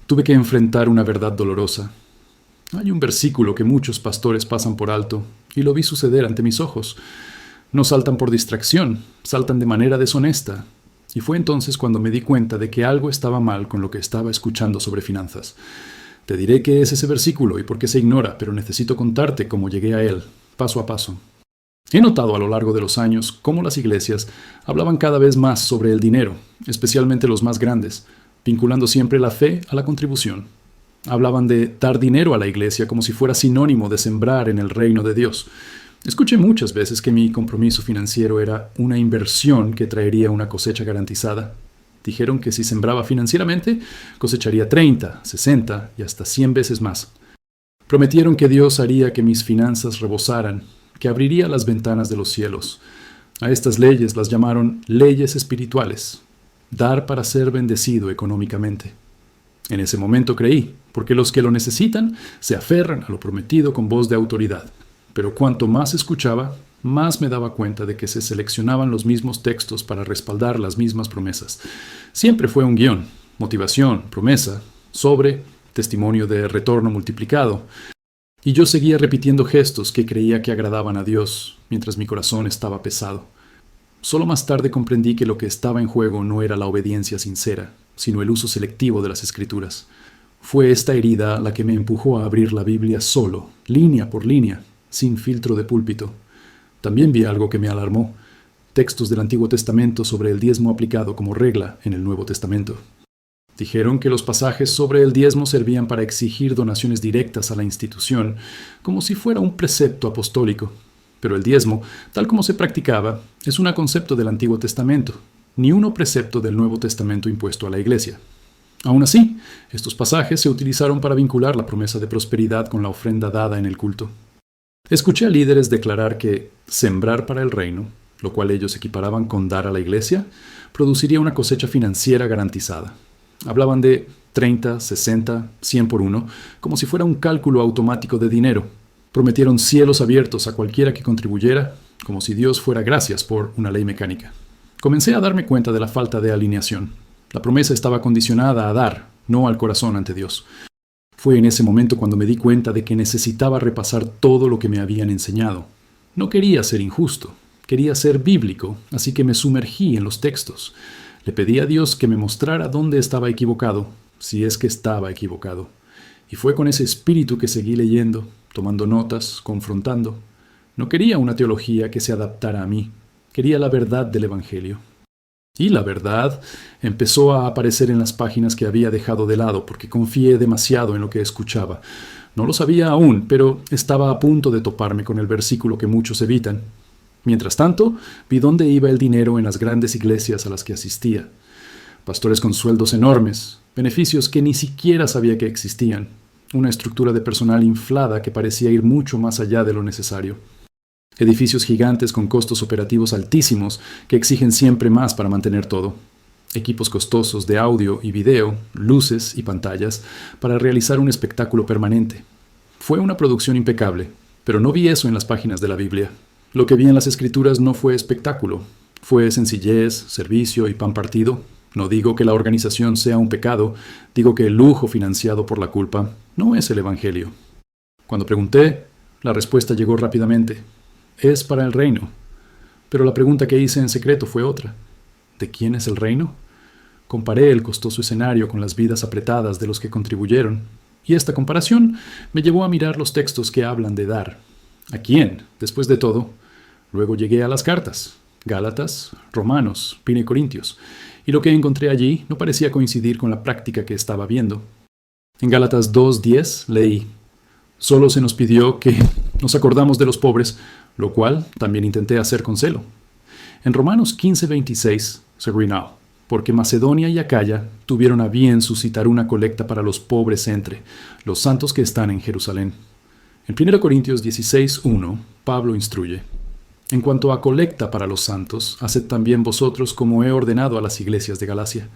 Tuve que enfrentar una verdad dolorosa. Hay un versículo que muchos pastores pasan por alto, y lo vi suceder ante mis ojos. No saltan por distracción, saltan de manera deshonesta. Y fue entonces cuando me di cuenta de que algo estaba mal con lo que estaba escuchando sobre finanzas. Te diré qué es ese versículo y por qué se ignora, pero necesito contarte cómo llegué a él, paso a paso. He notado a lo largo de los años cómo las iglesias hablaban cada vez más sobre el dinero, especialmente los más grandes, vinculando siempre la fe a la contribución. Hablaban de dar dinero a la iglesia como si fuera sinónimo de sembrar en el reino de Dios. Escuché muchas veces que mi compromiso financiero era una inversión que traería una cosecha garantizada. Dijeron que si sembraba financieramente, cosecharía 30, 60 y hasta 100 veces más. Prometieron que Dios haría que mis finanzas rebosaran, que abriría las ventanas de los cielos. A estas leyes las llamaron leyes espirituales. Dar para ser bendecido económicamente. En ese momento creí, porque los que lo necesitan se aferran a lo prometido con voz de autoridad. Pero cuanto más escuchaba, más me daba cuenta de que se seleccionaban los mismos textos para respaldar las mismas promesas. Siempre fue un guión, motivación, promesa, sobre, testimonio de retorno multiplicado. Y yo seguía repitiendo gestos que creía que agradaban a Dios, mientras mi corazón estaba pesado. Solo más tarde comprendí que lo que estaba en juego no era la obediencia sincera, sino el uso selectivo de las Escrituras. Fue esta herida la que me empujó a abrir la Biblia solo, línea por línea, sin filtro de púlpito. También vi algo que me alarmó: textos del Antiguo Testamento sobre el diezmo aplicado como regla en el Nuevo Testamento. Dijeron que los pasajes sobre el diezmo servían para exigir donaciones directas a la institución, como si fuera un precepto apostólico. Pero el diezmo, tal como se practicaba, es un concepto del Antiguo Testamento, ni un precepto del Nuevo Testamento impuesto a la Iglesia. Aún así, estos pasajes se utilizaron para vincular la promesa de prosperidad con la ofrenda dada en el culto. Escuché a líderes declarar que sembrar para el reino, lo cual ellos equiparaban con dar a la Iglesia, produciría una cosecha financiera garantizada. Hablaban de 30, 60, 100 por uno, como si fuera un cálculo automático de dinero. Prometieron cielos abiertos a cualquiera que contribuyera, como si Dios fuera gracias por una ley mecánica. Comencé a darme cuenta de la falta de alineación. La promesa estaba condicionada a dar, no al corazón ante Dios. Fue en ese momento cuando me di cuenta de que necesitaba repasar todo lo que me habían enseñado. No quería ser injusto, quería ser bíblico, así que me sumergí en los textos. Le pedí a Dios que me mostrara dónde estaba equivocado, si es que estaba equivocado. Y fue con ese espíritu que seguí leyendo, tomando notas, confrontando. No quería una teología que se adaptara a mí, quería la verdad del Evangelio. Y la verdad empezó a aparecer en las páginas que había dejado de lado porque confié demasiado en lo que escuchaba. No lo sabía aún, pero estaba a punto de toparme con el versículo que muchos evitan. Mientras tanto, vi dónde iba el dinero en las grandes iglesias a las que asistía. Pastores con sueldos enormes, beneficios que ni siquiera sabía que existían, una estructura de personal inflada que parecía ir mucho más allá de lo necesario. Edificios gigantes con costos operativos altísimos que exigen siempre más para mantener todo. Equipos costosos de audio y video, luces y pantallas para realizar un espectáculo permanente. Fue una producción impecable, pero no vi eso en las páginas de la Biblia. Lo que vi en las Escrituras no fue espectáculo, fue sencillez, servicio y pan partido. No digo que la organización sea un pecado, digo que el lujo financiado por la culpa no es el Evangelio. Cuando pregunté, la respuesta llegó rápidamente. Es para el reino. Pero la pregunta que hice en secreto fue otra. ¿De quién es el reino? Comparé el costoso escenario con las vidas apretadas de los que contribuyeron, y esta comparación me llevó a mirar los textos que hablan de dar. ¿A quién, después de todo? Luego llegué a las cartas, Gálatas, Romanos, 1 Corintios, y lo que encontré allí no parecía coincidir con la práctica que estaba viendo. En Gálatas 2:10 leí: solo se nos pidió que nos acordamos de los pobres, lo cual también intenté hacer con celo. En Romanos 15:26 se now, porque Macedonia y Acaya tuvieron a bien suscitar una colecta para los pobres entre los santos que están en Jerusalén. En 1 Corintios 16:1, Pablo instruye: en cuanto a colecta para los santos, haced también vosotros como he ordenado a las iglesias de Galacia.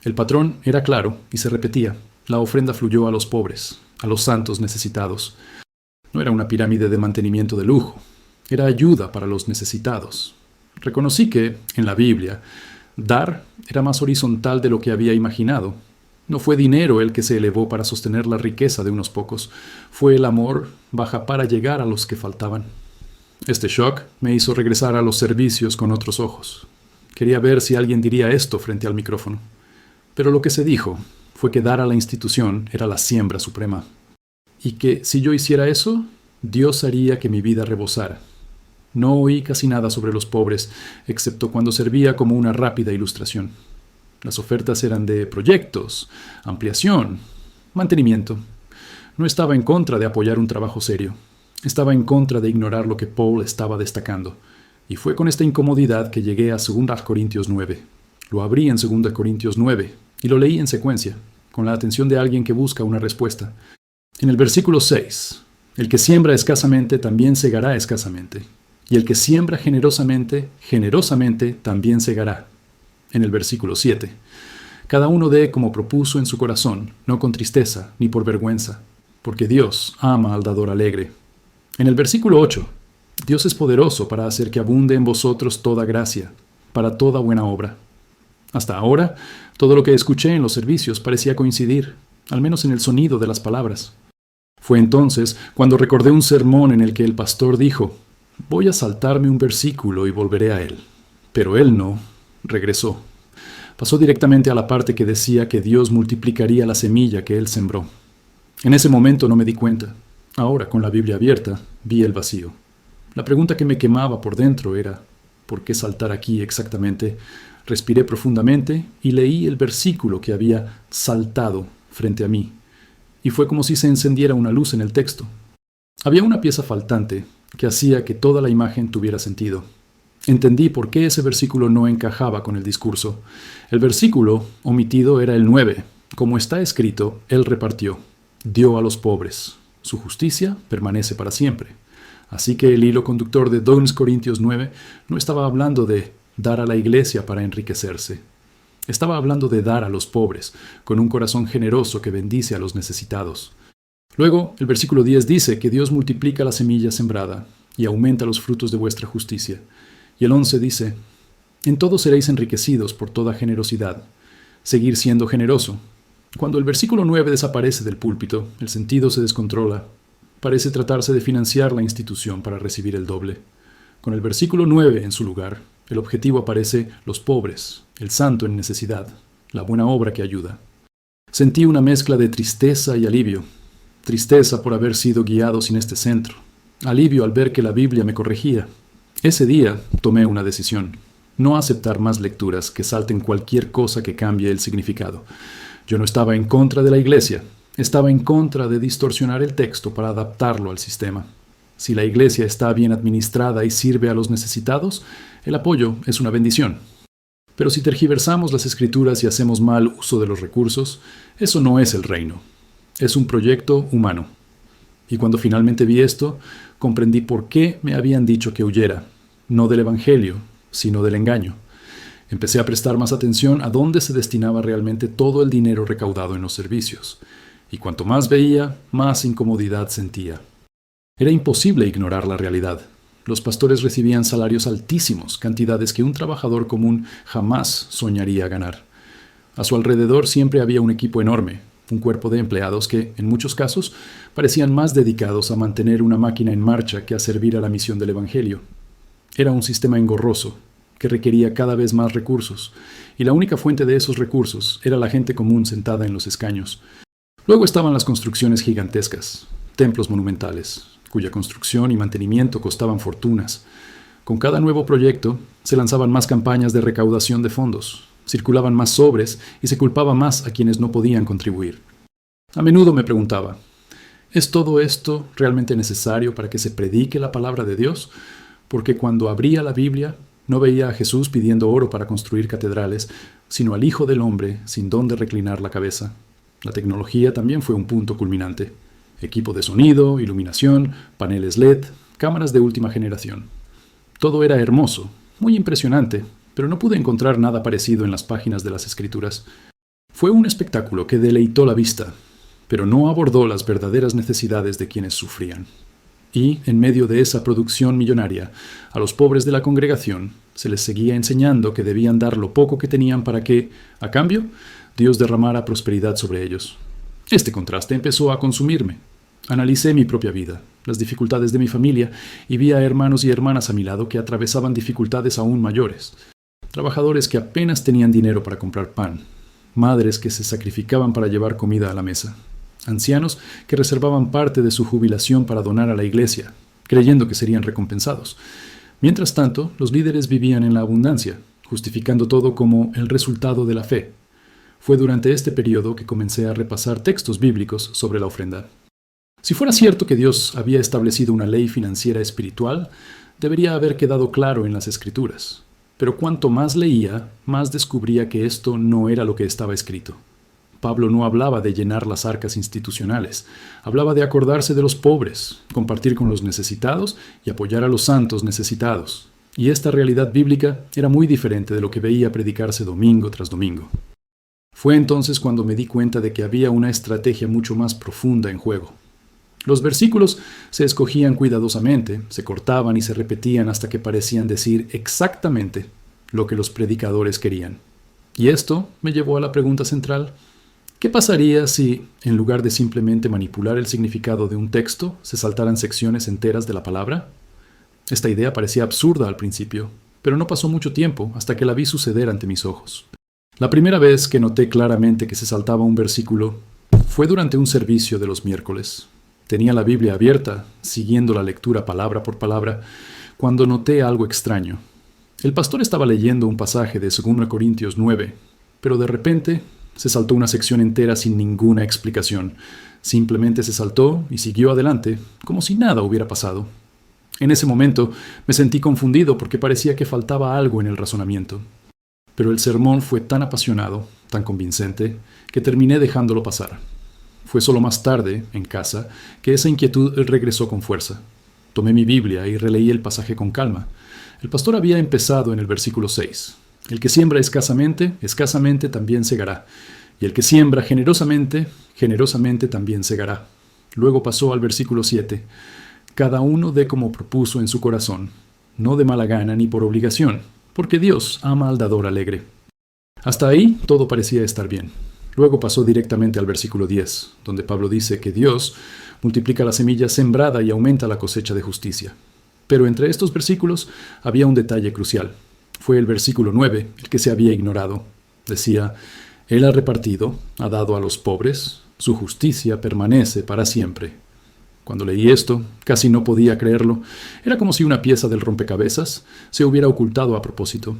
El patrón era claro y se repetía: la ofrenda fluyó a los pobres, a los santos necesitados. No era una pirámide de mantenimiento de lujo, era ayuda para los necesitados. Reconocí que, en la Biblia, dar era más horizontal de lo que había imaginado. No fue dinero el que se elevó para sostener la riqueza de unos pocos, fue el amor baja para llegar a los que faltaban. Este shock me hizo regresar a los servicios con otros ojos. Quería ver si alguien diría esto frente al micrófono. Pero lo que se dijo fue que dar a la institución era la siembra suprema. Y que si yo hiciera eso, Dios haría que mi vida rebosara. No oí casi nada sobre los pobres, excepto cuando servía como una rápida ilustración. Las ofertas eran de proyectos, ampliación, mantenimiento. No estaba en contra de apoyar un trabajo serio. Estaba en contra de ignorar lo que Paul estaba destacando. Y fue con esta incomodidad que llegué a 2 Corintios 9. Lo abrí en 2 Corintios 9 y lo leí en secuencia, con la atención de alguien que busca una respuesta. En el versículo 6, el que siembra escasamente también segará escasamente. Y el que siembra generosamente, generosamente también segará. En el versículo 7, cada uno dé como propuso en su corazón, no con tristeza ni por vergüenza, porque Dios ama al dador alegre. En el versículo 8, Dios es poderoso para hacer que abunde en vosotros toda gracia, para toda buena obra. Hasta ahora, todo lo que escuché en los servicios parecía coincidir, al menos en el sonido de las palabras. Fue entonces cuando recordé un sermón en el que el pastor dijo: voy a saltarme un versículo y volveré a él. Pero él no regresó. Pasó directamente a la parte que decía que Dios multiplicaría la semilla que él sembró. En ese momento no me di cuenta. Ahora, con la Biblia abierta, vi el vacío. La pregunta que me quemaba por dentro era: ¿por qué saltar aquí exactamente? Respiré profundamente y leí el versículo que había saltado frente a mí. Y fue como si se encendiera una luz en el texto. Había una pieza faltante que hacía que toda la imagen tuviera sentido. Entendí por qué ese versículo no encajaba con el discurso. El versículo omitido era el 9. Como está escrito, Él repartió, dio a los pobres. Su justicia permanece para siempre. Así que el hilo conductor de 2 Corintios 9 no estaba hablando de dar a la iglesia para enriquecerse. Estaba hablando de dar a los pobres, con un corazón generoso que bendice a los necesitados. Luego, el versículo 10 dice que Dios multiplica la semilla sembrada y aumenta los frutos de vuestra justicia. Y el 11 dice: en todo seréis enriquecidos por toda generosidad. Seguir siendo generoso. Cuando el versículo 9 desaparece del púlpito, el sentido se descontrola. Parece tratarse de financiar la institución para recibir el doble. Con el versículo 9 en su lugar, el objetivo aparece los pobres, el santo en necesidad, la buena obra que ayuda. Sentí una mezcla de tristeza y alivio. Tristeza por haber sido guiado sin este centro. Alivio al ver que la Biblia me corregía. Ese día tomé una decisión: no aceptar más lecturas que salten cualquier cosa que cambie el significado. Yo no estaba en contra de la iglesia, estaba en contra de distorsionar el texto para adaptarlo al sistema. Si la iglesia está bien administrada y sirve a los necesitados, el apoyo es una bendición. Pero si tergiversamos las escrituras y hacemos mal uso de los recursos, eso no es el reino. Es un proyecto humano. Y cuando finalmente vi esto, comprendí por qué me habían dicho que huyera, no del evangelio, sino del engaño. Empecé a prestar más atención a dónde se destinaba realmente todo el dinero recaudado en los servicios. Y cuanto más veía, más incomodidad sentía. Era imposible ignorar la realidad. Los pastores recibían salarios altísimos, cantidades que un trabajador común jamás soñaría ganar. A su alrededor siempre había un equipo enorme, un cuerpo de empleados que, en muchos casos, parecían más dedicados a mantener una máquina en marcha que a servir a la misión del Evangelio. Era un sistema engorroso, que requería cada vez más recursos, y la única fuente de esos recursos era la gente común sentada en los escaños. Luego estaban las construcciones gigantescas, templos monumentales, cuya construcción y mantenimiento costaban fortunas. Con cada nuevo proyecto, se lanzaban más campañas de recaudación de fondos, circulaban más sobres y se culpaba más a quienes no podían contribuir. A menudo me preguntaba: ¿es todo esto realmente necesario para que se predique la palabra de Dios? Porque cuando abría la Biblia, no veía a Jesús pidiendo oro para construir catedrales, sino al Hijo del Hombre sin dónde reclinar la cabeza. La tecnología también fue un punto culminante. Equipo de sonido, iluminación, paneles LED, cámaras de última generación. Todo era hermoso, muy impresionante, pero no pude encontrar nada parecido en las páginas de las Escrituras. Fue un espectáculo que deleitó la vista, pero no abordó las verdaderas necesidades de quienes sufrían. Y, en medio de esa producción millonaria, a los pobres de la congregación se les seguía enseñando que debían dar lo poco que tenían para que, a cambio, Dios derramara prosperidad sobre ellos. Este contraste empezó a consumirme. Analicé mi propia vida, las dificultades de mi familia, y vi a hermanos y hermanas a mi lado que atravesaban dificultades aún mayores. Trabajadores que apenas tenían dinero para comprar pan, madres que se sacrificaban para llevar comida a la mesa, ancianos que reservaban parte de su jubilación para donar a la iglesia, creyendo que serían recompensados. Mientras tanto, los líderes vivían en la abundancia, justificando todo como el resultado de la fe. Fue durante este periodo que comencé a repasar textos bíblicos sobre la ofrenda. Si fuera cierto que Dios había establecido una ley financiera espiritual, debería haber quedado claro en las Escrituras. Pero cuanto más leía, más descubría que esto no era lo que estaba escrito. Pablo no hablaba de llenar las arcas institucionales, hablaba de acordarse de los pobres, compartir con los necesitados y apoyar a los santos necesitados. Y esta realidad bíblica era muy diferente de lo que veía predicarse domingo tras domingo. Fue entonces cuando me di cuenta de que había una estrategia mucho más profunda en juego. Los versículos se escogían cuidadosamente, se cortaban y se repetían hasta que parecían decir exactamente lo que los predicadores querían. Y esto me llevó a la pregunta central: ¿qué pasaría si, en lugar de simplemente manipular el significado de un texto, se saltaran secciones enteras de la palabra? Esta idea parecía absurda al principio, pero no pasó mucho tiempo hasta que la vi suceder ante mis ojos. La primera vez que noté claramente que se saltaba un versículo fue durante un servicio de los miércoles. Tenía la Biblia abierta, siguiendo la lectura palabra por palabra, cuando noté algo extraño. El pastor estaba leyendo un pasaje de 2 Corintios 9, pero de repente se saltó una sección entera sin ninguna explicación. Simplemente se saltó y siguió adelante, como si nada hubiera pasado. En ese momento me sentí confundido porque parecía que faltaba algo en el razonamiento. Pero el sermón fue tan apasionado, tan convincente, que terminé dejándolo pasar. Fue solo más tarde, en casa, que esa inquietud regresó con fuerza. Tomé mi Biblia y releí el pasaje con calma. El pastor había empezado en el versículo 6. El que siembra escasamente, escasamente también segará. Y el que siembra generosamente, generosamente también segará. Luego pasó al versículo 7. Cada uno dé como propuso en su corazón, no de mala gana ni por obligación, porque Dios ama al dador alegre. Hasta ahí todo parecía estar bien. Luego pasó directamente al versículo 10, donde Pablo dice que Dios multiplica la semilla sembrada y aumenta la cosecha de justicia. Pero entre estos versículos había un detalle crucial. Fue el versículo 9 el que se había ignorado. Decía: Él ha repartido, ha dado a los pobres, su justicia permanece para siempre. Cuando leí esto, casi no podía creerlo. Era como si una pieza del rompecabezas se hubiera ocultado a propósito.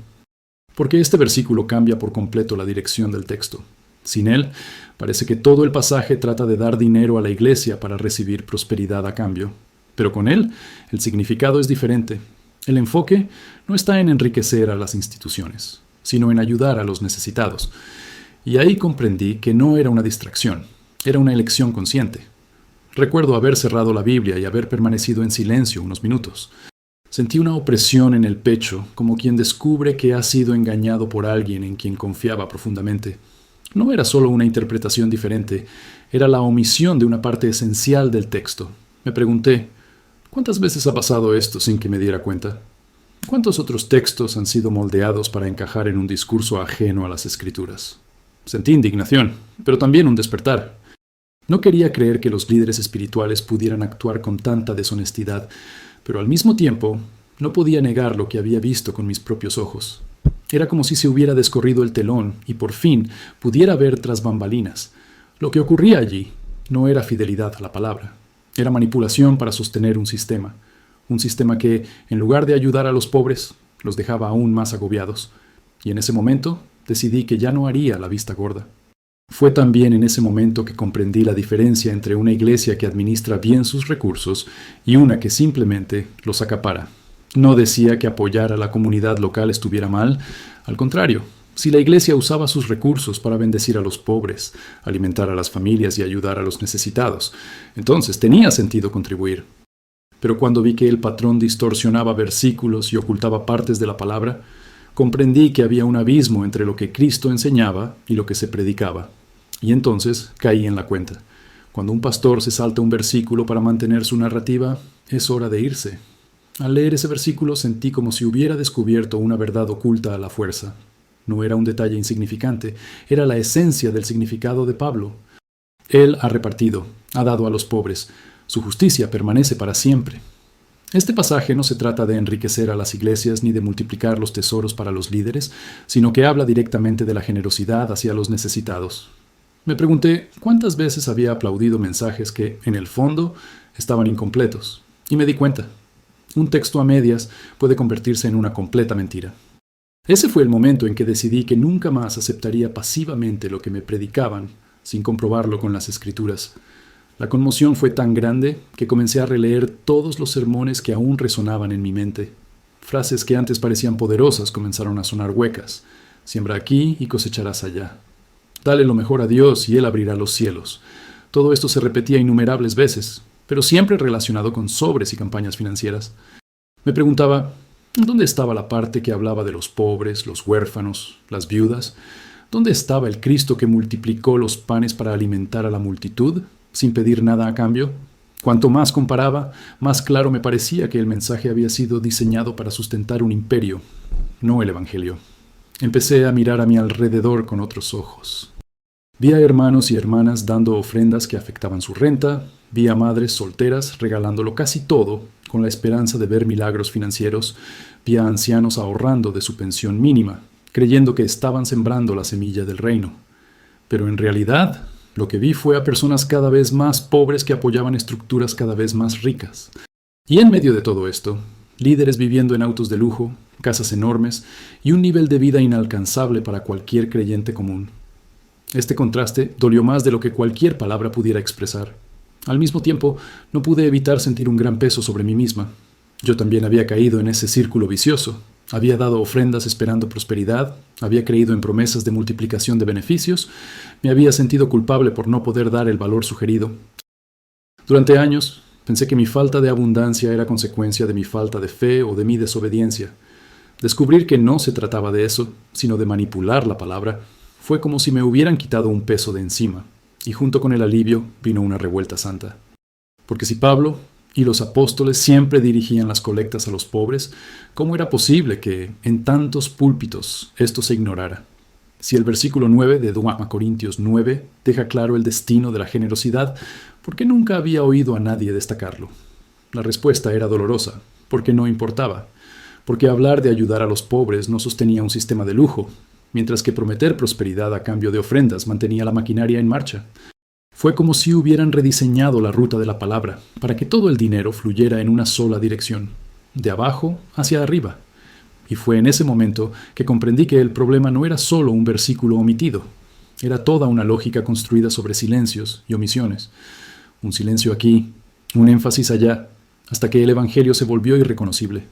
Porque este versículo cambia por completo la dirección del texto. Sin él, parece que todo el pasaje trata de dar dinero a la iglesia para recibir prosperidad a cambio. Pero con él, el significado es diferente. El enfoque no está en enriquecer a las instituciones, sino en ayudar a los necesitados. Y ahí comprendí que no era una distracción, era una elección consciente. Recuerdo haber cerrado la Biblia y haber permanecido en silencio unos minutos. Sentí una opresión en el pecho, como quien descubre que ha sido engañado por alguien en quien confiaba profundamente. No era solo una interpretación diferente, era la omisión de una parte esencial del texto. Me pregunté, ¿cuántas veces ha pasado esto sin que me diera cuenta? ¿Cuántos otros textos han sido moldeados para encajar en un discurso ajeno a las Escrituras? Sentí indignación, pero también un despertar. No quería creer que los líderes espirituales pudieran actuar con tanta deshonestidad, pero al mismo tiempo no podía negar lo que había visto con mis propios ojos. Era como si se hubiera descorrido el telón y por fin pudiera ver tras bambalinas. Lo que ocurría allí no era fidelidad a la palabra. Era manipulación para sostener un sistema que, en lugar de ayudar a los pobres, los dejaba aún más agobiados. Y en ese momento decidí que ya no haría la vista gorda. Fue también en ese momento que comprendí la diferencia entre una iglesia que administra bien sus recursos y una que simplemente los acapara. No decía que apoyar a la comunidad local estuviera mal. Al contrario, si la iglesia usaba sus recursos para bendecir a los pobres, alimentar a las familias y ayudar a los necesitados, entonces tenía sentido contribuir. Pero cuando vi que el patrón distorsionaba versículos y ocultaba partes de la palabra, comprendí que había un abismo entre lo que Cristo enseñaba y lo que se predicaba. Y entonces caí en la cuenta. Cuando un pastor se salta un versículo para mantener su narrativa, es hora de irse. Al leer ese versículo sentí como si hubiera descubierto una verdad oculta a la fuerza. no era un detalle insignificante, era la esencia del significado de Pablo. Él ha repartido, ha dado a los pobres. Su justicia permanece para siempre. Este pasaje no se trata de enriquecer a las iglesias ni de multiplicar los tesoros para los líderes, sino que habla directamente de la generosidad hacia los necesitados. Me pregunté cuántas veces había aplaudido mensajes que, en el fondo, estaban incompletos, y me di cuenta. Un texto a medias puede convertirse en una completa mentira. Ese fue el momento en que decidí que nunca más aceptaría pasivamente lo que me predicaban, sin comprobarlo con las Escrituras. La conmoción fue tan grande que comencé a releer todos los sermones que aún resonaban en mi mente. Frases que antes parecían poderosas comenzaron a sonar huecas. Siembra aquí y cosecharás allá. Dale lo mejor a Dios y Él abrirá los cielos. Todo esto se repetía innumerables veces, pero siempre relacionado con sobres y campañas financieras. Me preguntaba, ¿dónde estaba la parte que hablaba de los pobres, los huérfanos, las viudas? ¿Dónde estaba el Cristo que multiplicó los panes para alimentar a la multitud, sin pedir nada a cambio? Cuanto más comparaba, más claro me parecía que el mensaje había sido diseñado para sustentar un imperio, no el Evangelio. Empecé a mirar a mi alrededor con otros ojos. Vi a hermanos y hermanas dando ofrendas que afectaban su renta, vi a madres solteras regalándolo casi todo con la esperanza de ver milagros financieros, vi a ancianos ahorrando de su pensión mínima, creyendo que estaban sembrando la semilla del reino. Pero en realidad, lo que vi fue a personas cada vez más pobres que apoyaban estructuras cada vez más ricas. Y en medio de todo esto, líderes viviendo en autos de lujo, casas enormes y un nivel de vida inalcanzable para cualquier creyente común. Este contraste dolió más de lo que cualquier palabra pudiera expresar. Al mismo tiempo, no pude evitar sentir un gran peso sobre mí misma. Yo también había caído en ese círculo vicioso. Había dado ofrendas esperando prosperidad, había creído en promesas de multiplicación de beneficios, me había sentido culpable por no poder dar el valor sugerido. Durante años, pensé que mi falta de abundancia era consecuencia de mi falta de fe o de mi desobediencia. Descubrir que no se trataba de eso, sino de manipular la palabra, fue como si me hubieran quitado un peso de encima, y junto con el alivio vino una revuelta santa. Porque si Pablo y los apóstoles siempre dirigían las colectas a los pobres, ¿cómo era posible que en tantos púlpitos esto se ignorara? Si el versículo 9 de 2 Corintios 9 deja claro el destino de la generosidad, ¿por qué nunca había oído a nadie destacarlo? La respuesta era dolorosa, porque no importaba. Porque hablar de ayudar a los pobres no sostenía un sistema de lujo, mientras que prometer prosperidad a cambio de ofrendas mantenía la maquinaria en marcha. Fue como si hubieran rediseñado la ruta de la palabra, para que todo el dinero fluyera en una sola dirección, de abajo hacia arriba. Y fue en ese momento que comprendí que el problema no era solo un versículo omitido, era toda una lógica construida sobre silencios y omisiones. Un silencio aquí, un énfasis allá, hasta que el Evangelio se volvió irreconocible.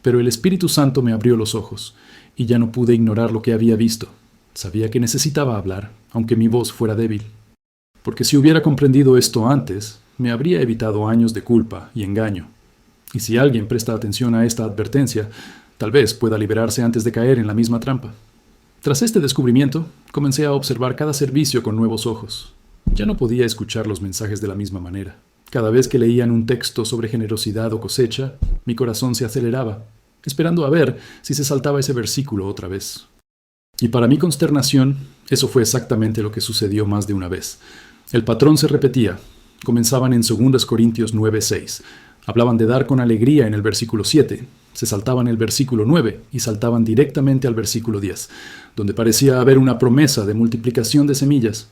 Pero el Espíritu Santo me abrió los ojos, y ya no pude ignorar lo que había visto. Sabía que necesitaba hablar, aunque mi voz fuera débil. Porque si hubiera comprendido esto antes, me habría evitado años de culpa y engaño. Y si alguien presta atención a esta advertencia, tal vez pueda liberarse antes de caer en la misma trampa. Tras este descubrimiento, comencé a observar cada servicio con nuevos ojos. Ya no podía escuchar los mensajes de la misma manera. Cada vez que leían un texto sobre generosidad o cosecha, mi corazón se aceleraba, esperando a ver si se saltaba ese versículo otra vez. Y para mi consternación, eso fue exactamente lo que sucedió más de una vez. El patrón se repetía. Comenzaban en 2 Corintios 9:6. Hablaban de dar con alegría en el versículo 7. Se saltaban el versículo 9 y saltaban directamente al versículo 10, donde parecía haber una promesa de multiplicación de semillas.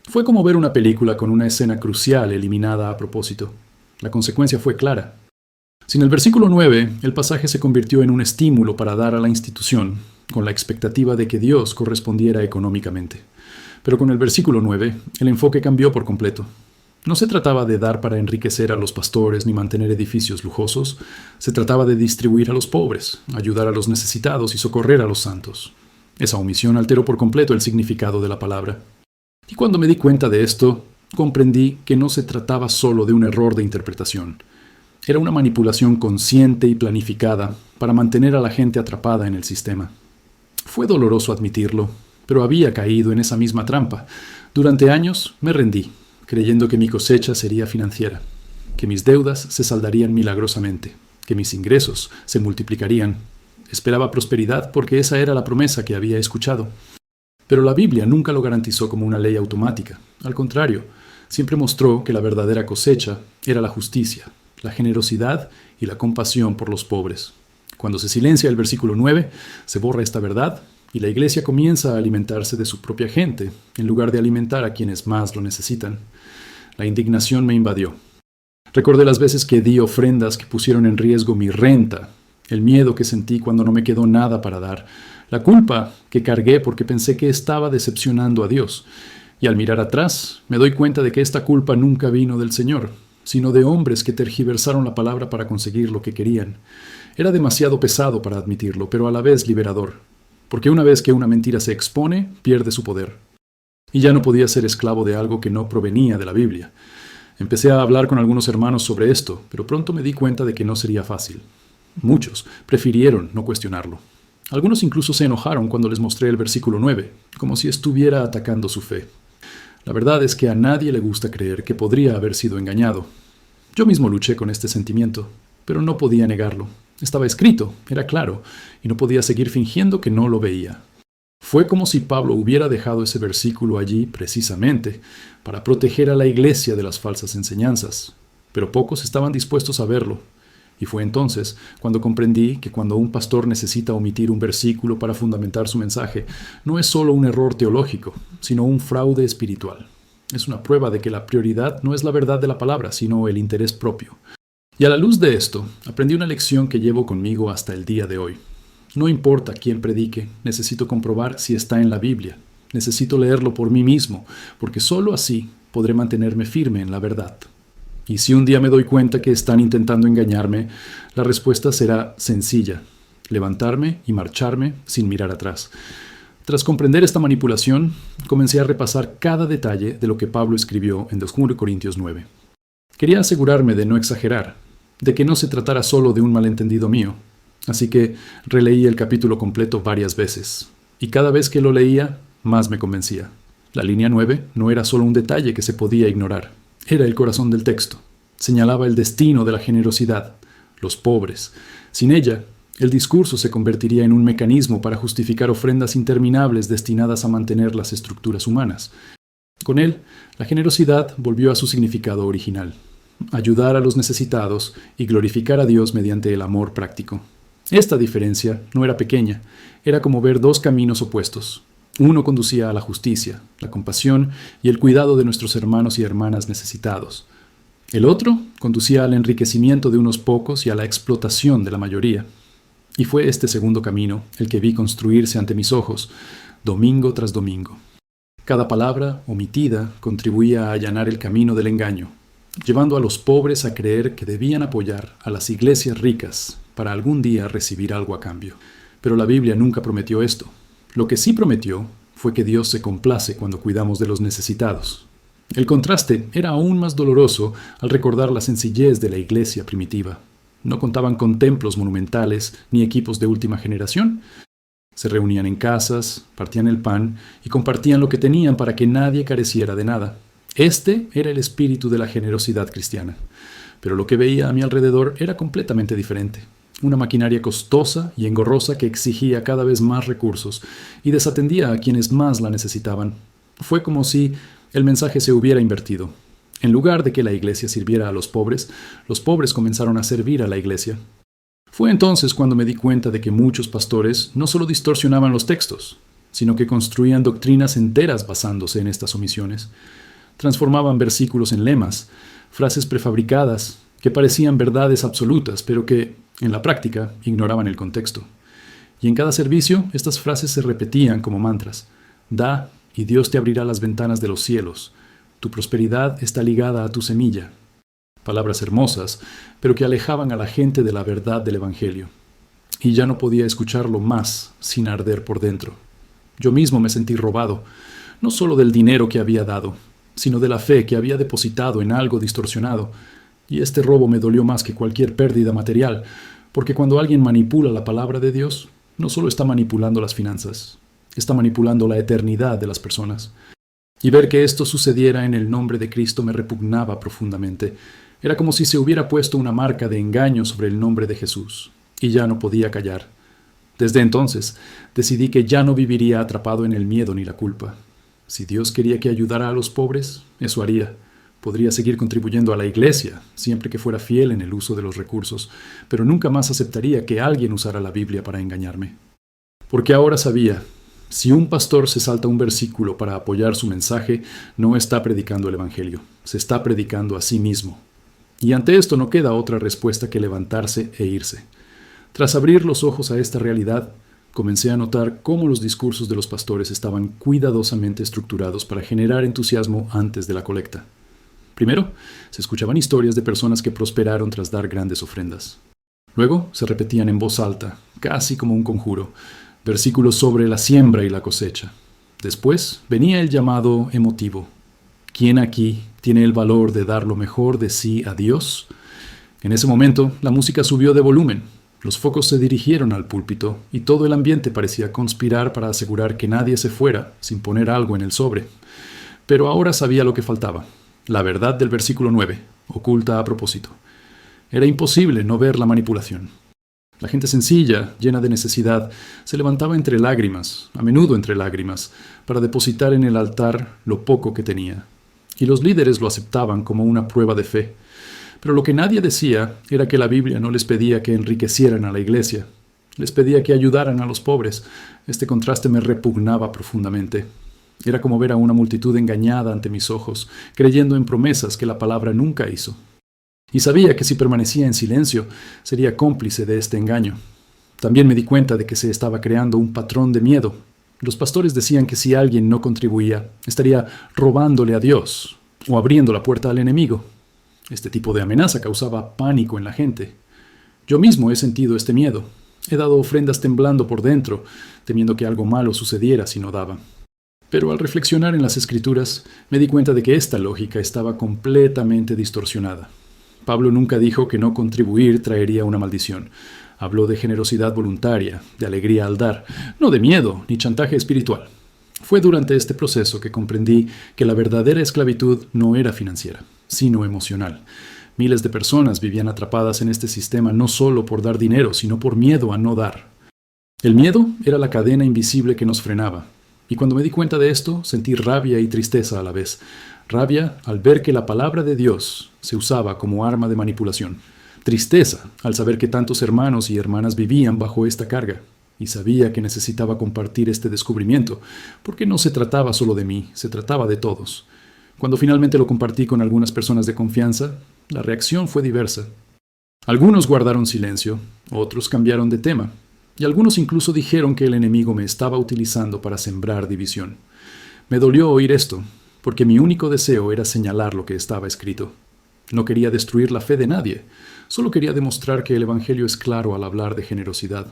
Fue como ver una película con una escena crucial eliminada a propósito. La consecuencia fue clara. Sin el versículo 9, el pasaje se convirtió en un estímulo para dar a la institución, con la expectativa de que Dios correspondiera económicamente. Pero con el versículo 9, el enfoque cambió por completo. No se trataba de dar para enriquecer a los pastores ni mantener edificios lujosos. Se trataba de distribuir a los pobres, ayudar a los necesitados y socorrer a los santos. Esa omisión alteró por completo el significado de la palabra. Y cuando me di cuenta de esto, comprendí que no se trataba solo de un error de interpretación. Era una manipulación consciente y planificada para mantener a la gente atrapada en el sistema. Fue doloroso admitirlo, pero había caído en esa misma trampa. Durante años me rendí, creyendo que mi cosecha sería financiera, que mis deudas se saldarían milagrosamente, que mis ingresos se multiplicarían. Esperaba prosperidad porque esa era la promesa que había escuchado. Pero la Biblia nunca lo garantizó como una ley automática. Al contrario, siempre mostró que la verdadera cosecha era la justicia, la generosidad y la compasión por los pobres. Cuando se silencia el versículo 9, se borra esta verdad y la iglesia comienza a alimentarse de su propia gente, en lugar de alimentar a quienes más lo necesitan. La indignación me invadió. Recordé las veces que di ofrendas que pusieron en riesgo mi renta, el miedo que sentí cuando no me quedó nada para dar, la culpa que cargué porque pensé que estaba decepcionando a Dios. Y al mirar atrás, me doy cuenta de que esta culpa nunca vino del Señor, sino de hombres que tergiversaron la palabra para conseguir lo que querían. Era demasiado pesado para admitirlo, pero a la vez liberador, porque una vez que una mentira se expone, pierde su poder. Y ya no podía ser esclavo de algo que no provenía de la Biblia. Empecé a hablar con algunos hermanos sobre esto, pero pronto me di cuenta de que no sería fácil. Muchos prefirieron no cuestionarlo. Algunos incluso se enojaron cuando les mostré el versículo 9, como si estuviera atacando su fe. La verdad es que a nadie le gusta creer que podría haber sido engañado. Yo mismo luché con este sentimiento, pero no podía negarlo. Estaba escrito, era claro, y no podía seguir fingiendo que no lo veía. Fue como si Pablo hubiera dejado ese versículo allí precisamente para proteger a la iglesia de las falsas enseñanzas, pero pocos estaban dispuestos a verlo. Y fue entonces cuando comprendí que cuando un pastor necesita omitir un versículo para fundamentar su mensaje, no es solo un error teológico, sino un fraude espiritual. Es una prueba de que la prioridad no es la verdad de la palabra, sino el interés propio. Y a la luz de esto, aprendí una lección que llevo conmigo hasta el día de hoy. No importa quién predique, necesito comprobar si está en la Biblia. Necesito leerlo por mí mismo, porque sólo así podré mantenerme firme en la verdad. Y si un día me doy cuenta que están intentando engañarme, la respuesta será sencilla: levantarme y marcharme sin mirar atrás. Tras comprender esta manipulación, comencé a repasar cada detalle de lo que Pablo escribió en 2 Corintios 9. Quería asegurarme de no exagerar, de que no se tratara solo de un malentendido mío. Así que releí el capítulo completo varias veces, y cada vez que lo leía, más me convencía. La línea 9 no era solo un detalle que se podía ignorar, era el corazón del texto. Señalaba el destino de la generosidad, los pobres. Sin ella, el discurso se convertiría en un mecanismo para justificar ofrendas interminables destinadas a mantener las estructuras humanas. Con él, la generosidad volvió a su significado original: ayudar a los necesitados y glorificar a Dios mediante el amor práctico. Esta diferencia no era pequeña, era como ver dos caminos opuestos. Uno conducía a la justicia, la compasión y el cuidado de nuestros hermanos y hermanas necesitados. El otro conducía al enriquecimiento de unos pocos y a la explotación de la mayoría. Y fue este segundo camino el que vi construirse ante mis ojos, domingo tras domingo. Cada palabra omitida contribuía a allanar el camino del engaño, llevando a los pobres a creer que debían apoyar a las iglesias ricas para algún día recibir algo a cambio. Pero la Biblia nunca prometió esto. Lo que sí prometió fue que Dios se complace cuando cuidamos de los necesitados. El contraste era aún más doloroso al recordar la sencillez de la iglesia primitiva. No contaban con templos monumentales ni equipos de última generación. Se reunían en casas, partían el pan y compartían lo que tenían para que nadie careciera de nada. Este era el espíritu de la generosidad cristiana. Pero lo que veía a mi alrededor era completamente diferente. Una maquinaria costosa y engorrosa que exigía cada vez más recursos y desatendía a quienes más la necesitaban. Fue como si el mensaje se hubiera invertido. En lugar de que la iglesia sirviera a los pobres comenzaron a servir a la iglesia. Fue entonces cuando me di cuenta de que muchos pastores no solo distorsionaban los textos, sino que construían doctrinas enteras basándose en estas omisiones. Transformaban versículos en lemas, frases prefabricadas que parecían verdades absolutas, pero que, en la práctica, ignoraban el contexto. Y en cada servicio, estas frases se repetían como mantras. Da, y Dios te abrirá las ventanas de los cielos. Tu prosperidad está ligada a tu semilla. Palabras hermosas, pero que alejaban a la gente de la verdad del Evangelio. Y ya no podía escucharlo más sin arder por dentro. Yo mismo me sentí robado, no solo del dinero que había dado, sino de la fe que había depositado en algo distorsionado. Y este robo me dolió más que cualquier pérdida material, porque cuando alguien manipula la palabra de Dios, no solo está manipulando las finanzas, está manipulando la eternidad de las personas. Y ver que esto sucediera en el nombre de Cristo me repugnaba profundamente. Era como si se hubiera puesto una marca de engaño sobre el nombre de Jesús, y ya no podía callar. Desde entonces, decidí que ya no viviría atrapado en el miedo ni la culpa. Si Dios quería que ayudara a los pobres, eso haría. Podría seguir contribuyendo a la iglesia, siempre que fuera fiel en el uso de los recursos, pero nunca más aceptaría que alguien usara la Biblia para engañarme. Porque ahora sabía, si un pastor se salta un versículo para apoyar su mensaje, no está predicando el Evangelio, se está predicando a sí mismo. Y ante esto no queda otra respuesta que levantarse e irse. Tras abrir los ojos a esta realidad, comencé a notar cómo los discursos de los pastores estaban cuidadosamente estructurados para generar entusiasmo antes de la colecta. Primero, se escuchaban historias de personas que prosperaron tras dar grandes ofrendas. Luego, se repetían en voz alta, casi como un conjuro, versículos sobre la siembra y la cosecha. Después, venía el llamado emotivo. ¿Quién aquí tiene el valor de dar lo mejor de sí a Dios? En ese momento, la música subió de volumen. Los focos se dirigieron al púlpito y todo el ambiente parecía conspirar para asegurar que nadie se fuera sin poner algo en el sobre. Pero ahora sabía lo que faltaba. La verdad del versículo 9, oculta a propósito. Era imposible no ver la manipulación. La gente sencilla, llena de necesidad, se levantaba entre lágrimas, a menudo entre lágrimas, para depositar en el altar lo poco que tenía. Y los líderes lo aceptaban como una prueba de fe. Pero lo que nadie decía era que la Biblia no les pedía que enriquecieran a la iglesia. Les pedía que ayudaran a los pobres. Este contraste me repugnaba profundamente. Era como ver a una multitud engañada ante mis ojos, creyendo en promesas que la palabra nunca hizo. Y sabía que si permanecía en silencio, sería cómplice de este engaño. También me di cuenta de que se estaba creando un patrón de miedo. Los pastores decían que si alguien no contribuía, estaría robándole a Dios o abriendo la puerta al enemigo. Este tipo de amenaza causaba pánico en la gente. Yo mismo he sentido este miedo. He dado ofrendas temblando por dentro, temiendo que algo malo sucediera si no daba. Pero al reflexionar en las Escrituras, me di cuenta de que esta lógica estaba completamente distorsionada. Pablo nunca dijo que no contribuir traería una maldición. Habló de generosidad voluntaria, de alegría al dar, no de miedo ni chantaje espiritual. Fue durante este proceso que comprendí que la verdadera esclavitud no era financiera, sino emocional. Miles de personas vivían atrapadas en este sistema no solo por dar dinero, sino por miedo a no dar. El miedo era la cadena invisible que nos frenaba. Y cuando me di cuenta de esto, sentí rabia y tristeza a la vez. Rabia al ver que la palabra de Dios se usaba como arma de manipulación. Tristeza al saber que tantos hermanos y hermanas vivían bajo esta carga. Y sabía que necesitaba compartir este descubrimiento, porque no se trataba solo de mí, se trataba de todos. Cuando finalmente lo compartí con algunas personas de confianza, la reacción fue diversa. Algunos guardaron silencio, otros cambiaron de tema. Y algunos incluso dijeron que el enemigo me estaba utilizando para sembrar división. Me dolió oír esto, porque mi único deseo era señalar lo que estaba escrito. No quería destruir la fe de nadie, solo quería demostrar que el Evangelio es claro al hablar de generosidad.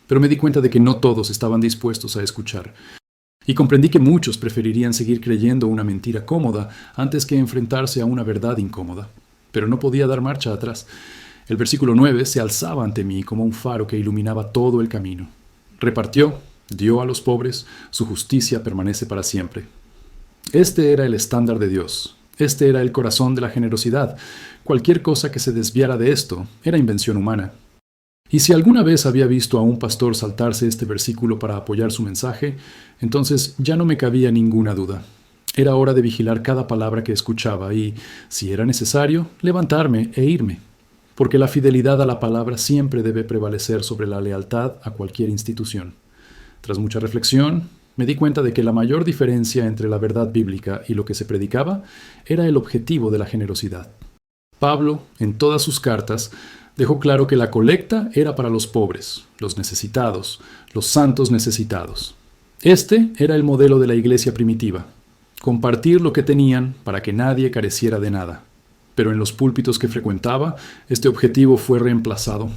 Pero me di cuenta de que no todos estaban dispuestos a escuchar. Y comprendí que muchos preferirían seguir creyendo una mentira cómoda antes que enfrentarse a una verdad incómoda. Pero no podía dar marcha atrás. El versículo 9 se alzaba ante mí como un faro que iluminaba todo el camino. Repartió, dio a los pobres, su justicia permanece para siempre. Este era el estándar de Dios. Este era el corazón de la generosidad. Cualquier cosa que se desviara de esto era invención humana. Y si alguna vez había visto a un pastor saltarse este versículo para apoyar su mensaje, entonces ya no me cabía ninguna duda. Era hora de vigilar cada palabra que escuchaba y, si era necesario, levantarme e irme. Porque la fidelidad a la palabra siempre debe prevalecer sobre la lealtad a cualquier institución. Tras mucha reflexión, me di cuenta de que la mayor diferencia entre la verdad bíblica y lo que se predicaba era el objetivo de la generosidad. Pablo, en todas sus cartas, dejó claro que la colecta era para los pobres, los necesitados, los santos necesitados. Este era el modelo de la iglesia primitiva: compartir lo que tenían para que nadie careciera de nada. Pero en los púlpitos que frecuentaba, este objetivo fue reemplazado.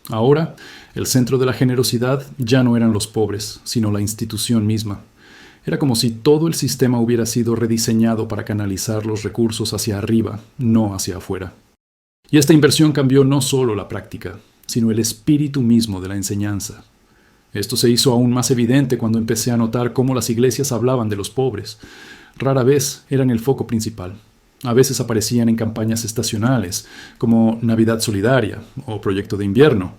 Ahora, el centro de la generosidad ya no eran los pobres, sino la institución misma. Era como si todo el sistema hubiera sido rediseñado para canalizar los recursos hacia arriba, no hacia afuera. Y esta inversión cambió no solo la práctica, sino el espíritu mismo de la enseñanza. Esto se hizo aún más evidente cuando empecé a notar cómo las iglesias hablaban de los pobres. Rara vez eran el foco principal. A veces aparecían en campañas estacionales, como Navidad Solidaria o Proyecto de Invierno,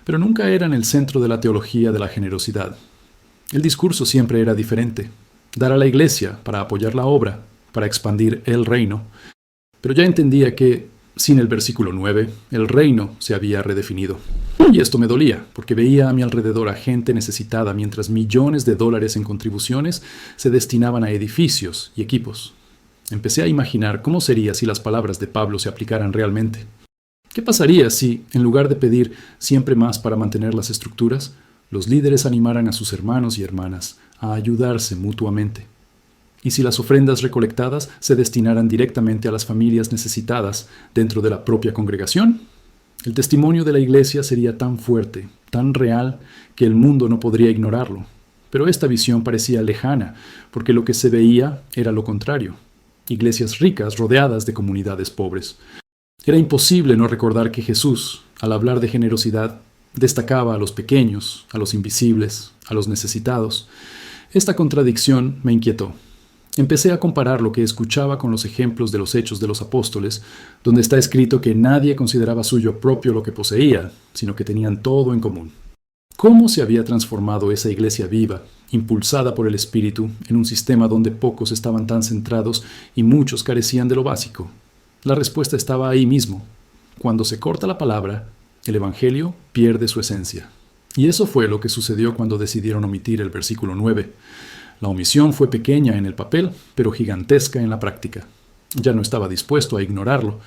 pero nunca eran el centro de la teología de la generosidad. El discurso siempre era diferente: dar a la iglesia para apoyar la obra, para expandir el reino. Pero ya entendía que, sin el versículo 9, el reino se había redefinido. Y esto me dolía, porque veía a mi alrededor a gente necesitada mientras millones de dólares en contribuciones se destinaban a edificios y equipos. Empecé a imaginar cómo sería si las palabras de Pablo se aplicaran realmente. ¿Qué pasaría si, en lugar de pedir siempre más para mantener las estructuras, los líderes animaran a sus hermanos y hermanas a ayudarse mutuamente? ¿Y si las ofrendas recolectadas se destinaran directamente a las familias necesitadas dentro de la propia congregación? El testimonio de la iglesia sería tan fuerte, tan real, que el mundo no podría ignorarlo. Pero esta visión parecía lejana, porque lo que se veía era lo contrario: iglesias ricas rodeadas de comunidades pobres. Era imposible no recordar que Jesús, al hablar de generosidad, destacaba a los pequeños, a los invisibles, a los necesitados. Esta contradicción me inquietó. Empecé a comparar lo que escuchaba con los ejemplos de los Hechos de los Apóstoles, donde está escrito que nadie consideraba suyo propio lo que poseía, sino que tenían todo en común. ¿Cómo se había transformado esa iglesia viva, impulsada por el Espíritu, en un sistema donde pocos estaban tan centrados y muchos carecían de lo básico? La respuesta estaba ahí mismo. Cuando se corta la palabra, el Evangelio pierde su esencia. Y eso fue lo que sucedió cuando decidieron omitir el versículo 9. La omisión fue pequeña en el papel, pero gigantesca en la práctica. Ya no estaba dispuesto a ignorarlo.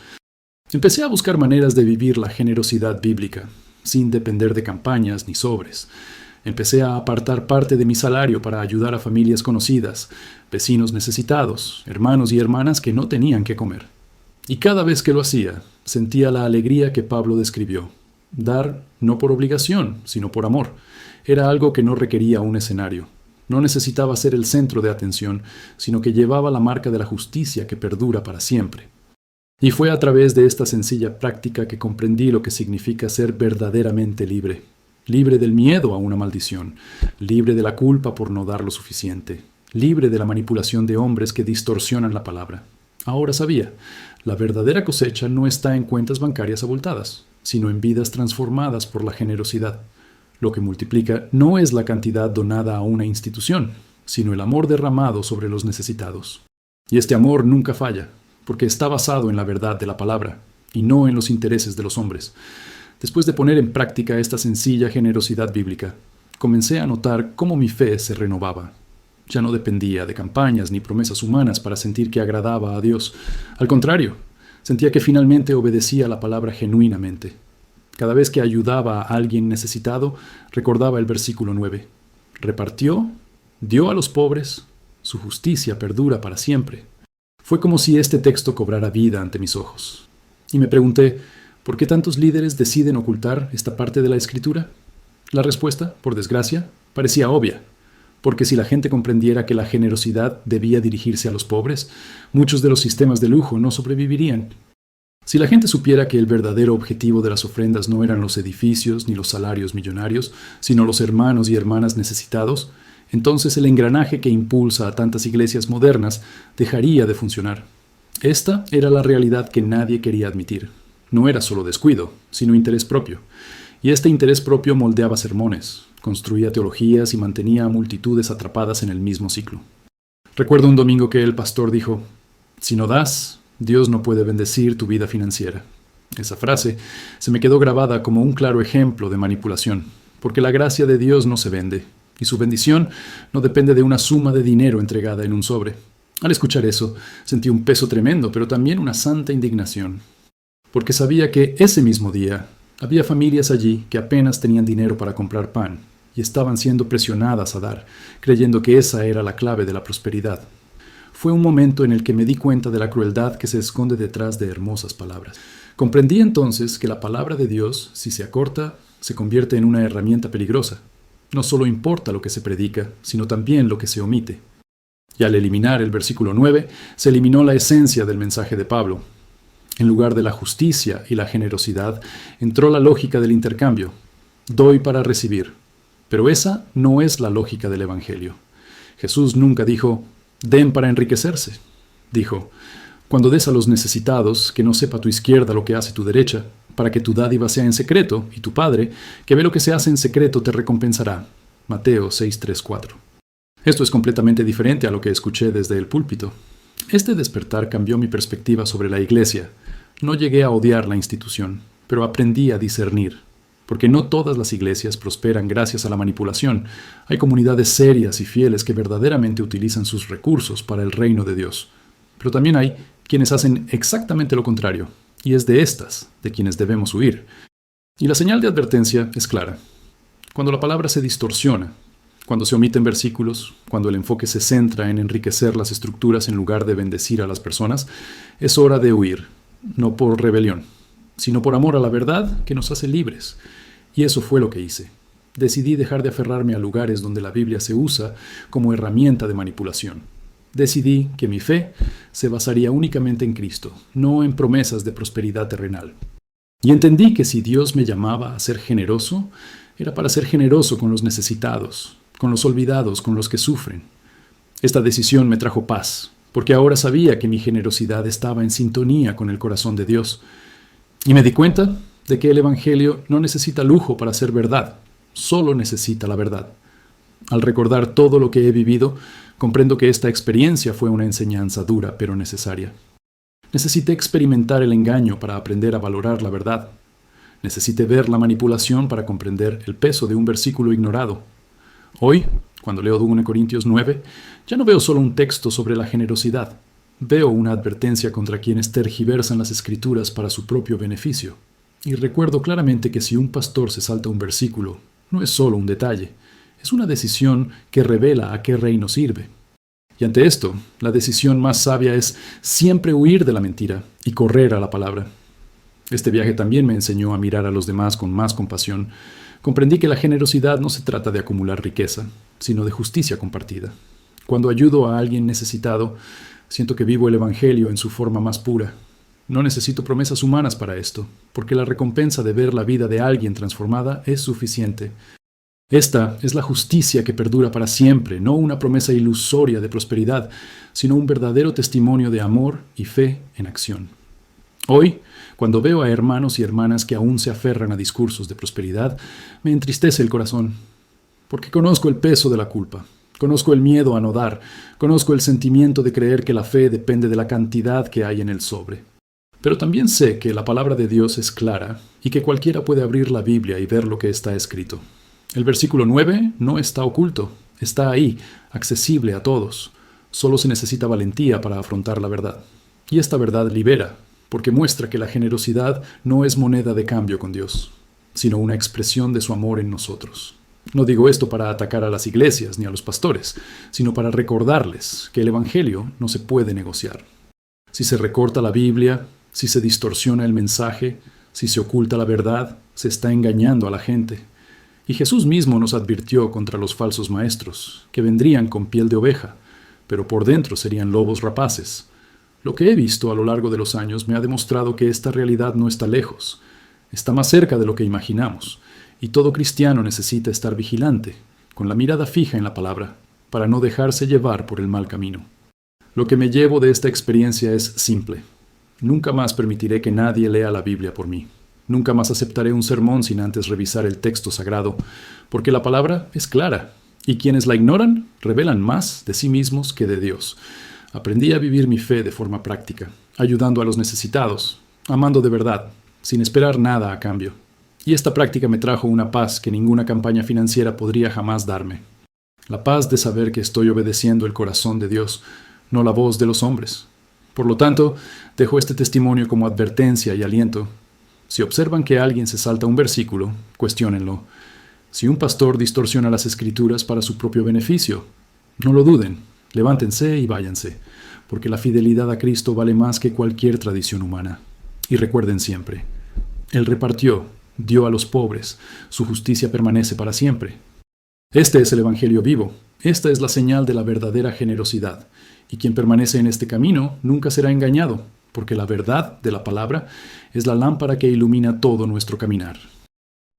Empecé a buscar maneras de vivir la generosidad bíblica, sin depender de campañas ni sobres. Empecé a apartar parte de mi salario para ayudar a familias conocidas, vecinos necesitados, hermanos y hermanas que no tenían qué comer. Y cada vez que lo hacía, sentía la alegría que Pablo describió. Dar no por obligación, sino por amor. Era algo que no requería un escenario. No necesitaba ser el centro de atención, sino que llevaba la marca de la justicia que perdura para siempre. Y fue a través de esta sencilla práctica que comprendí lo que significa ser verdaderamente libre. Libre del miedo a una maldición, libre de la culpa por no dar lo suficiente, libre de la manipulación de hombres que distorsionan la palabra. Ahora sabía, la verdadera cosecha no está en cuentas bancarias abultadas, sino en vidas transformadas por la generosidad. Lo que multiplica no es la cantidad donada a una institución, sino el amor derramado sobre los necesitados. Y este amor nunca falla, porque está basado en la verdad de la palabra, y no en los intereses de los hombres. Después de poner en práctica esta sencilla generosidad bíblica, comencé a notar cómo mi fe se renovaba. Ya no dependía de campañas ni promesas humanas para sentir que agradaba a Dios. Al contrario, sentía que finalmente obedecía la palabra genuinamente. Cada vez que ayudaba a alguien necesitado, recordaba el versículo 9. Repartió, dio a los pobres, su justicia perdura para siempre. Fue como si este texto cobrara vida ante mis ojos. Y me pregunté, ¿por qué tantos líderes deciden ocultar esta parte de la Escritura? La respuesta, por desgracia, parecía obvia. Porque si la gente comprendiera que la generosidad debía dirigirse a los pobres, muchos de los sistemas de lujo no sobrevivirían. Si la gente supiera que el verdadero objetivo de las ofrendas no eran los edificios ni los salarios millonarios, sino los hermanos y hermanas necesitados, entonces el engranaje que impulsa a tantas iglesias modernas dejaría de funcionar. Esta era la realidad que nadie quería admitir. No era solo descuido, sino interés propio. Y este interés propio moldeaba sermones, construía teologías y mantenía a multitudes atrapadas en el mismo ciclo. Recuerdo un domingo que el pastor dijo, «Si no das, Dios no puede bendecir tu vida financiera». Esa frase se me quedó grabada como un claro ejemplo de manipulación, porque la gracia de Dios no se vende, y su bendición no depende de una suma de dinero entregada en un sobre. Al escuchar eso, sentí un peso tremendo, pero también una santa indignación, porque sabía que ese mismo día había familias allí que apenas tenían dinero para comprar pan, y estaban siendo presionadas a dar, creyendo que esa era la clave de la prosperidad. Fue un momento en el que me di cuenta de la crueldad que se esconde detrás de hermosas palabras. Comprendí entonces que la palabra de Dios, si se acorta, se convierte en una herramienta peligrosa. No solo importa lo que se predica, sino también lo que se omite. Y al eliminar el versículo 9, se eliminó la esencia del mensaje de Pablo. En lugar de la justicia y la generosidad, entró la lógica del intercambio. Doy para recibir. Pero esa no es la lógica del Evangelio. Jesús nunca dijo, den para enriquecerse. Dijo, cuando des a los necesitados, que no sepa tu izquierda lo que hace tu derecha, para que tu dádiva sea en secreto, y tu Padre, que ve lo que se hace en secreto, te recompensará. Mateo 6:3-4. Esto es completamente diferente a lo que escuché desde el púlpito. Este despertar cambió mi perspectiva sobre la iglesia. No llegué a odiar la institución, pero aprendí a discernir. Porque no todas las iglesias prosperan gracias a la manipulación. Hay comunidades serias y fieles que verdaderamente utilizan sus recursos para el reino de Dios. Pero también hay quienes hacen exactamente lo contrario, y es de estas de quienes debemos huir. Y la señal de advertencia es clara. Cuando la palabra se distorsiona, cuando se omiten versículos, cuando el enfoque se centra en enriquecer las estructuras en lugar de bendecir a las personas, es hora de huir, no por rebelión, sino por amor a la verdad que nos hace libres. Y eso fue lo que hice. Decidí dejar de aferrarme a lugares donde la Biblia se usa como herramienta de manipulación. Decidí que mi fe se basaría únicamente en Cristo, no en promesas de prosperidad terrenal. Y entendí que si Dios me llamaba a ser generoso, era para ser generoso con los necesitados, con los olvidados, con los que sufren. Esta decisión me trajo paz, porque ahora sabía que mi generosidad estaba en sintonía con el corazón de Dios. Y me di cuenta de que el Evangelio no necesita lujo para ser verdad, solo necesita la verdad. Al recordar todo lo que he vivido, comprendo que esta experiencia fue una enseñanza dura pero necesaria. Necesité experimentar el engaño para aprender a valorar la verdad. Necesité ver la manipulación para comprender el peso de un versículo ignorado. Hoy, cuando leo 2 Corintios 9, ya no veo solo un texto sobre la generosidad. Veo una advertencia contra quienes tergiversan las Escrituras para su propio beneficio. Y recuerdo claramente que si un pastor se salta un versículo, no es solo un detalle, es una decisión que revela a qué reino sirve. Y ante esto, la decisión más sabia es siempre huir de la mentira y correr a la palabra. Este viaje también me enseñó a mirar a los demás con más compasión. Comprendí que la generosidad no se trata de acumular riqueza, sino de justicia compartida. Cuando ayudo a alguien necesitado, siento que vivo el Evangelio en su forma más pura. No necesito promesas humanas para esto, porque la recompensa de ver la vida de alguien transformada es suficiente. Esta es la justicia que perdura para siempre, no una promesa ilusoria de prosperidad, sino un verdadero testimonio de amor y fe en acción. Hoy, cuando veo a hermanos y hermanas que aún se aferran a discursos de prosperidad, me entristece el corazón, porque conozco el peso de la culpa, conozco el miedo a no dar, conozco el sentimiento de creer que la fe depende de la cantidad que hay en el sobre. Pero también sé que la palabra de Dios es clara y que cualquiera puede abrir la Biblia y ver lo que está escrito. El versículo 9 no está oculto, está ahí, accesible a todos. Solo se necesita valentía para afrontar la verdad. Y esta verdad libera, porque muestra que la generosidad no es moneda de cambio con Dios, sino una expresión de su amor en nosotros. No digo esto para atacar a las iglesias ni a los pastores, sino para recordarles que el Evangelio no se puede negociar. Si se recorta la Biblia, si se distorsiona el mensaje, si se oculta la verdad, se está engañando a la gente. Y Jesús mismo nos advirtió contra los falsos maestros, que vendrían con piel de oveja, pero por dentro serían lobos rapaces. Lo que he visto a lo largo de los años me ha demostrado que esta realidad no está lejos, está más cerca de lo que imaginamos, y todo cristiano necesita estar vigilante, con la mirada fija en la palabra, para no dejarse llevar por el mal camino. Lo que me llevo de esta experiencia es simple. Nunca más permitiré que nadie lea la Biblia por mí. Nunca más aceptaré un sermón sin antes revisar el texto sagrado, porque la palabra es clara, y quienes la ignoran revelan más de sí mismos que de Dios. Aprendí a vivir mi fe de forma práctica, ayudando a los necesitados, amando de verdad, sin esperar nada a cambio. Y esta práctica me trajo una paz que ninguna campaña financiera podría jamás darme. La paz de saber que estoy obedeciendo el corazón de Dios, no la voz de los hombres. Por lo tanto, dejo este testimonio como advertencia y aliento. Si observan que alguien se salta un versículo, cuestiónenlo. Si un pastor distorsiona las Escrituras para su propio beneficio, no lo duden, levántense y váyanse, porque la fidelidad a Cristo vale más que cualquier tradición humana. Y recuerden siempre, Él repartió, dio a los pobres, su justicia permanece para siempre. Este es el Evangelio vivo, esta es la señal de la verdadera generosidad, y quien permanece en este camino nunca será engañado, porque la verdad de la palabra es la lámpara que ilumina todo nuestro caminar.